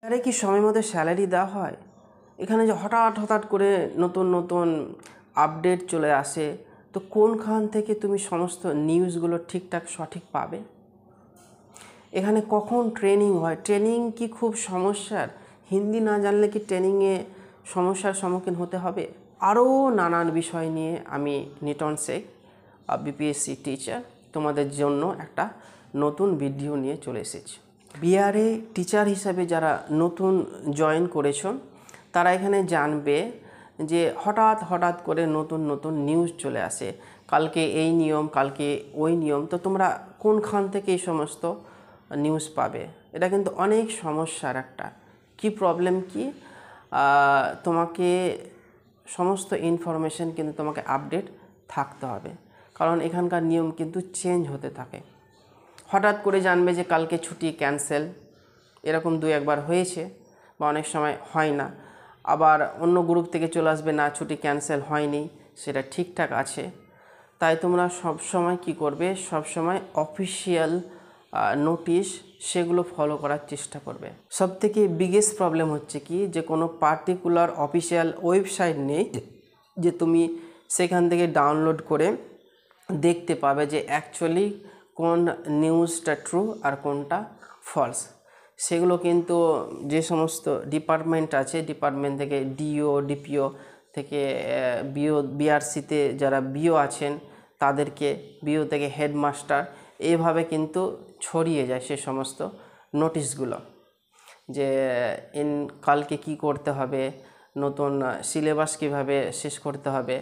আরে কি সময় মতো স্যালারি দেওয়া হয়? এখানে যে হঠাৎ হঠাৎ করে নতুন নতুন আপডেট চলে আসে, তো কোনখান থেকে তুমি সমস্ত নিউজগুলো ঠিকঠাক সঠিক পাবে? এখানে কখন ট্রেনিং হয়? ট্রেনিং কি খুব সমস্যার? হিন্দি না জানলে কি ট্রেনিংয়ে সমস্যার সম্মুখীন হতে হবে? আরও নানান বিষয় নিয়ে আমি নিটন শেখ, বিপিএসসি টিচার, তোমাদের জন্য একটা নতুন ভিডিও নিয়ে চলে এসেছি। বিহারে টিচার হিসাবে যারা নতুন জয়েন করেছো তারা এখানে জানবে যে হঠাৎ হঠাৎ করে নতুন নতুন নিউজ চলে আসে, কালকে এই নিয়ম, কালকে ওই নিয়ম। তো তোমরা কোনখান থেকে এই সমস্ত নিউজ পাবে? এটা কিন্তু অনেক সমস্যার একটা কি প্রবলেম কি, তোমাকে সমস্ত ইনফরমেশন কিন্তু তোমাকে আপডেট থাকতে হবে, কারণ এখানকার নিয়ম কিন্তু চেঞ্জ হতে থাকে। হঠাৎ করে জানবে যে কালকে ছুটি ক্যান্সেল, এরকম দু একবার হয়েছে, বা অনেক সময় হয় না। আবার অন্য গ্রুপ থেকে চলে আসবে না ছুটি ক্যান্সেল হয়নি, সেটা ঠিকঠাক আছে। তাই তোমরা সব সময় কি করবে, সব সময় অফিসিয়াল নোটিশ সেগুলো ফলো করার চেষ্টা করবে। সবথেকে বিগেস্ট প্রবলেম হচ্ছে কি, যে কোনো পার্টিকুলার অফিসিয়াল ওয়েবসাইট নেই যে তুমি সেখান থেকে ডাউনলোড করে দেখতে পাবে যে অ্যাকচুয়ালি কোন নিউজটা ট্রু আর কোনটা ফলস। সেগুলো কিন্তু যে সমস্ত ডিপার্টমেন্ট আছে, ডিপার্টমেন্ট থেকে ডিও, ডিপিও থেকে বিআরসিতে যারা বিও আছেন তাদেরকে, বিও থেকে হেডমাস্টার, এইভাবে কিন্তু ছড়িয়ে যায় সে সমস্ত নোটিশগুলো, যে কালকে কি করতে হবে, নতুন সিলেবাস কিভাবে শেষ করতে হবে,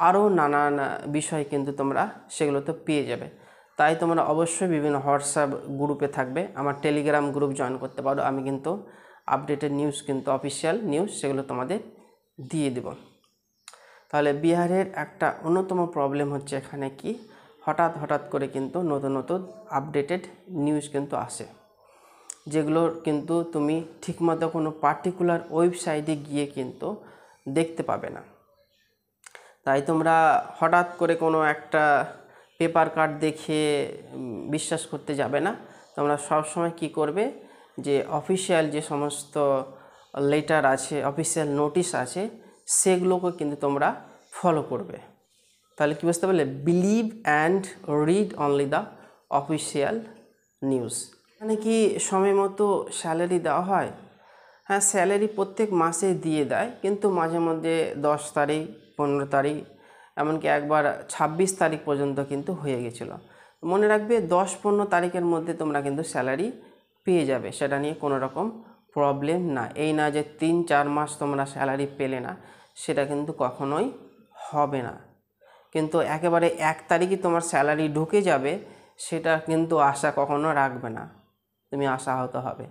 আরও নানান বিষয় কিন্তু তোমরা সেগুলোতে পেয়ে যাবে। তাই তোমরা অবশ্যই বিভিন্ন হোয়াটসঅ্যাপ গ্রুপে থাকবে, আমার টেলিগ্রাম গ্রুপ জয়েন করতে পারো। আমি কিন্তু আপডেটেড নিউজ, কিন্তু অফিসিয়াল নিউজ, সেগুলো তোমাদের দিয়ে দেব। তাহলে বিহারের একটা অন্যতম প্রবলেম হচ্ছে এখানে কি, হঠাৎ হঠাৎ করে কিন্তু নতুন নতুন আপডেটেড নিউজ কিন্তু আসে, যেগুলোর কিন্তু তুমি ঠিকমতো কোনো পার্টিকুলার ওয়েবসাইটে গিয়ে কিন্তু দেখতে পাবে না। তাই তোমরা হঠাৎ করে কোনো একটা পেপার কাট দেখে বিশ্বাস করতে যাবে না। তোমরা সবসময় কি করবে, যে অফিসিয়াল যে সমস্ত লেটার আছে, অফিসিয়াল নোটিশ আছে, সেগুলোকে কিন্তু তোমরা ফলো করবে। তাহলে কী বুঝতে পারলে? Believe and read only the official news. এখানে কি সময় মতো স্যালারি দেওয়া হয়? হ্যাঁ, স্যালারি প্রত্যেক মাসে দিয়ে দেয়, কিন্তু মাঝে মধ্যে 10 তারিখ, 15 তারিখ, এমনকি একবার 26 তারিখ পর্যন্ত কিন্তু হয়ে গেছিলো। মনে রাখবে 10-15 তারিখের মধ্যে তোমরা কিন্তু স্যালারি পেয়ে যাবে, সেটা নিয়ে কোনো রকম প্রবলেম না। এই না যে 3-4 মাস তোমরা স্যালারি পেলে না, সেটা কিন্তু কখনোই হবে না। কিন্তু একেবারে 1 তারিখই তোমার স্যালারি ঢুকে যাবে, সেটা কিন্তু আশা কখনো রাখবে না, তুমি আশাহত হবে।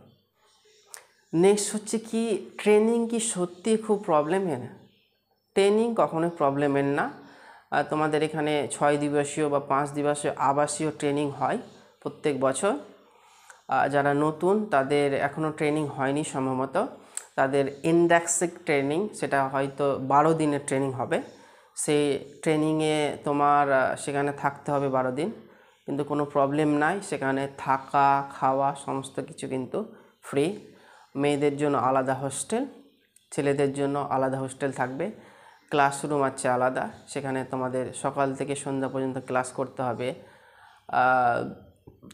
নেক্সট হচ্ছে কি, ট্রেনিং কি সত্যি খুব প্রবলেমের? ট্রেনিং কখনোই প্রবলেমের না। তোমাদের এখানে 6 দিবসীয় বা 5 দিবসীয় আবাসীয় ট্রেনিং হয় প্রত্যেক বছর। যারা নতুন তাদের এখনও ট্রেনিং হয়নি সম্ভবত, তাদের ইন্ডেক্সিক ট্রেনিং, সেটা হয়তো 12 দিনের ট্রেনিং হবে। সেই ট্রেনিংয়ে তোমার সেখানে থাকতে হবে 12 দিন, কিন্তু কোনো প্রবলেম নাই। সেখানে থাকা, খাওয়া সমস্ত কিছু কিন্তু ফ্রি। মেয়েদের জন্য আলাদা হোস্টেল, ছেলেদের জন্য আলাদা হোস্টেল থাকবে। ক্লাসরুম আছে আলাদা, সেখানে তোমাদের সকাল থেকে সন্ধ্যা পর্যন্ত ক্লাস করতে হবে।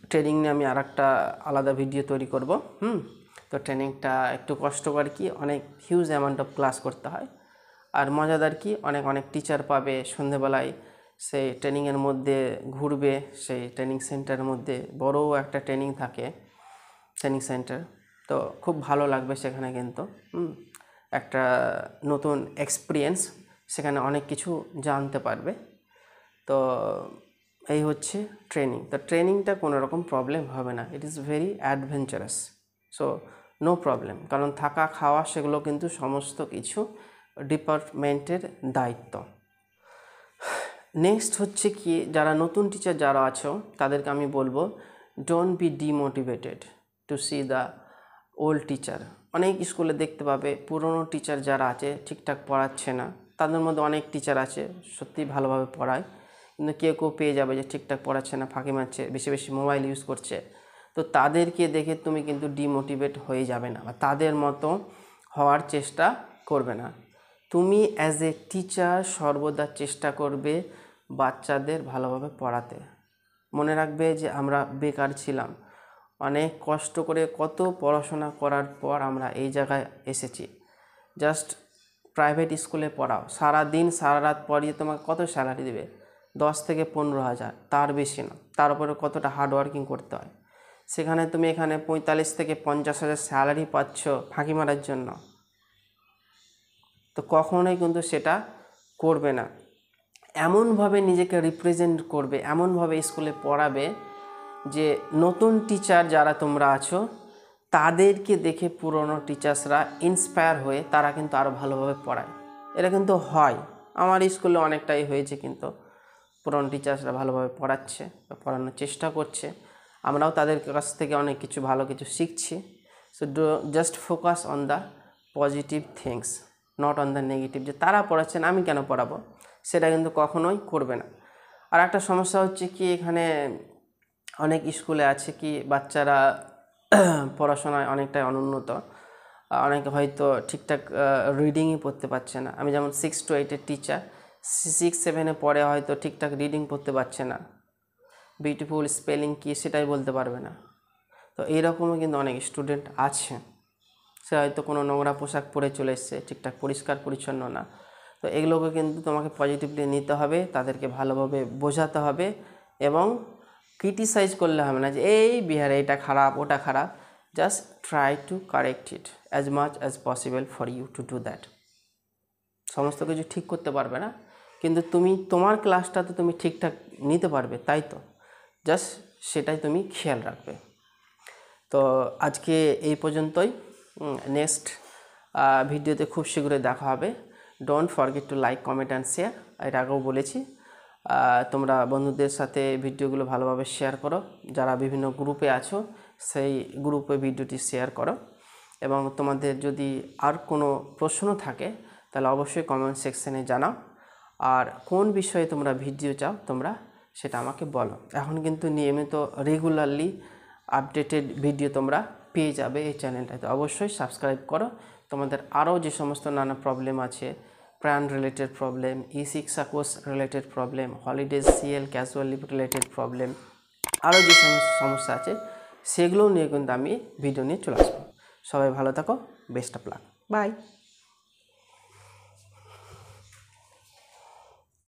ট্রেনিং নিয়ে আমি আরেকটা আলাদা ভিডিও তৈরি করব। তো ট্রেনিংটা একটু কষ্টকর, কি অনেক হিউজ অ্যামাউন্ট অফ ক্লাস করতে হয়। আর মজাদার কি, অনেক অনেক টিচার পাবে। সন্ধেবেলায় সেই ট্রেনিংয়ের মধ্যে ঘুরবে, সেই ট্রেনিং সেন্টারের মধ্যে বড় একটা ট্রেনিং থাকে, ট্রেনিং সেন্টার। তো খুব ভালো লাগবে সেখানে, কিন্তু একটা নতুন এক্সপিরিয়েন্স, সেখানে অনেক কিছু জানতে পারবে। তো এই হচ্ছে ট্রেনিং। তো ট্রেনিংটা কোনো রকম প্রবলেম হবে না, it is very adventurous, so no problem. কারণ থাকা, খাওয়া সেগুলো কিন্তু সমস্ত কিছু ডিপার্টমেন্টের দায়িত্ব। নেক্সট হচ্ছে কি, যারা নতুন টিচার যারা আছো তাদেরকে আমি বলবো, don't be demotivated to see the old teacher. অনেক স্কুলে দেখতে পাবে পুরনো টিচার যারা আছে ঠিকঠাক পড়াচ্ছে না। তাদের মধ্যে অনেক টিচার আছে সত্যি ভালোভাবে পড়ায়, কিন্তু কেউ কেউ পেয়ে যাবে যে ঠিকঠাক পড়াচ্ছে না, ফাঁকি মারছে, বেশি বেশি মোবাইল ইউজ করছে। তো তাদেরকে দেখে তুমি কিন্তু ডিমোটিভেট হয়ে যাবে না বা তাদের মতো হওয়ার চেষ্টা করবে না। তুমি অ্যাজ এ টিচার সর্বদা চেষ্টা করবে বাচ্চাদের ভালোভাবে পড়াতে। মনে রাখবে যে আমরা বেকার ছিলাম, অনেক কষ্ট করে কত পড়াশোনা করার পর আমরা এই জায়গায় এসেছি। জাস্ট প্রাইভেট স্কুলে পড়াও, সারা দিন সারা রাত পড়িয়ে তোমাকে কত স্যালারি দেবে? 10 থেকে 15,000, তার বেশি না। তার উপরে কতটা হার্ডওয়ার্কিং করতে হয়। সেখানে তুমি এখানে 45 থেকে 50,000 স্যালারি পাচ্ছ ফাঁকি মারার জন্য। তো কখনোই কিন্তু সেটা করবে না। এমনভাবে নিজেকে রিপ্রেজেন্ট করবে, এমনভাবে স্কুলে পড়াবে যে নতুন টিচার যারা তোমরা আছো তাদেরকে দেখে পুরনো টিচার্সরা ইন্সপায়ার হয়ে তারা কিন্তু আরও ভালোভাবে পড়ায়। এটা কিন্তু হয়, আমার স্কুলে অনেকটাই হয়েছে। কিন্তু পুরনো টিচার্সরা ভালোভাবে পড়াচ্ছে বা পড়ানোর চেষ্টা করছে, আমরাও তাদের কাছ থেকে অনেক কিছু ভালো কিছু শিখছি। So just focus on the positive things, not on the negative, যে তারা পড়াচ্ছেন আমি কেন পড়াবো, সেটা কিন্তু কখনোই করবে না। আর একটা সমস্যা হচ্ছে কি, এখানে অনেক স্কুলে আছে কি বাচ্চারা পড়াশোনায় অনেকটাই অনুন্নত, অনেকে হয়তো ঠিকঠাক রিডিংই পড়তে পারছে না। আমি যেমন 6 to 8-এর টিচার, 6-7-এ পড়ে হয়তো ঠিকঠাক রিডিং পড়তে পারছে না, বিউটিফুল স্পেলিং কী সেটাই বলতে পারবে না। তো এইরকমও কিন্তু অনেক স্টুডেন্ট আছে, সে হয়তো কোনো নোংরা পোশাক পরে চলে এসছে, ঠিকঠাক পরিষ্কার পরিচ্ছন্ন না। তো এগুলোকে কিন্তু তোমাকে পজিটিভলি নিতে হবে, তাদেরকে ভালোভাবে বোঝাতে হবে এবং ক্রিটিসাইজ করলে হবে না যে এই বিহারে এটা খারাপ ওটা খারাপ। Just try to correct it as much as possible for you to do that. সমস্ত কিছু ঠিক করতে পারবে না, কিন্তু তুমি তোমার ক্লাসটা তো তুমি ঠিকঠাক নিতে পারবে, তাই তো? জাস্ট সেটাই তুমি খেয়াল রাখবে। তো আজকে এই পর্যন্তই। নেক্সট ভিডিওতে খুব শীঘ্রই দেখা হবে। Don't forget to like, comment and share. এর আগেও বলেছি, তোমরা বন্ধুদের সাথে ভিডিওগুলো ভালোভাবে শেয়ার করো। যারা বিভিন্ন গ্রুপে আছো সেই গ্রুপে ভিডিওটি শেয়ার করো। এবং তোমাদের যদি আর কোনো প্রশ্ন থাকে তাহলে অবশ্যই কমেন্ট সেকশানে জানাও। আর কোন বিষয়ে তোমরা ভিডিও চাও তোমরা সেটা আমাকে বলো। এখন কিন্তু নিয়মিত রেগুলারলি আপডেটেড ভিডিও তোমরা পেয়ে যাবে এই চ্যানেলটাতে। অবশ্যই সাবস্ক্রাইব করো। তোমাদের আরও যে সমস্ত নানা প্রবলেম আছে, প্রাণ রিলেটেড প্রবলেম, ই-শিক্ষা course related problem, holidays CL casual leave related problem, আরও যে সমস্যা আছে সেগুলো নিয়ে কিন্তু আমি ভিডিও নিয়ে চলে আসবো। সবাই ভালো থাকো, বেস্ট অফ লাক, বাই।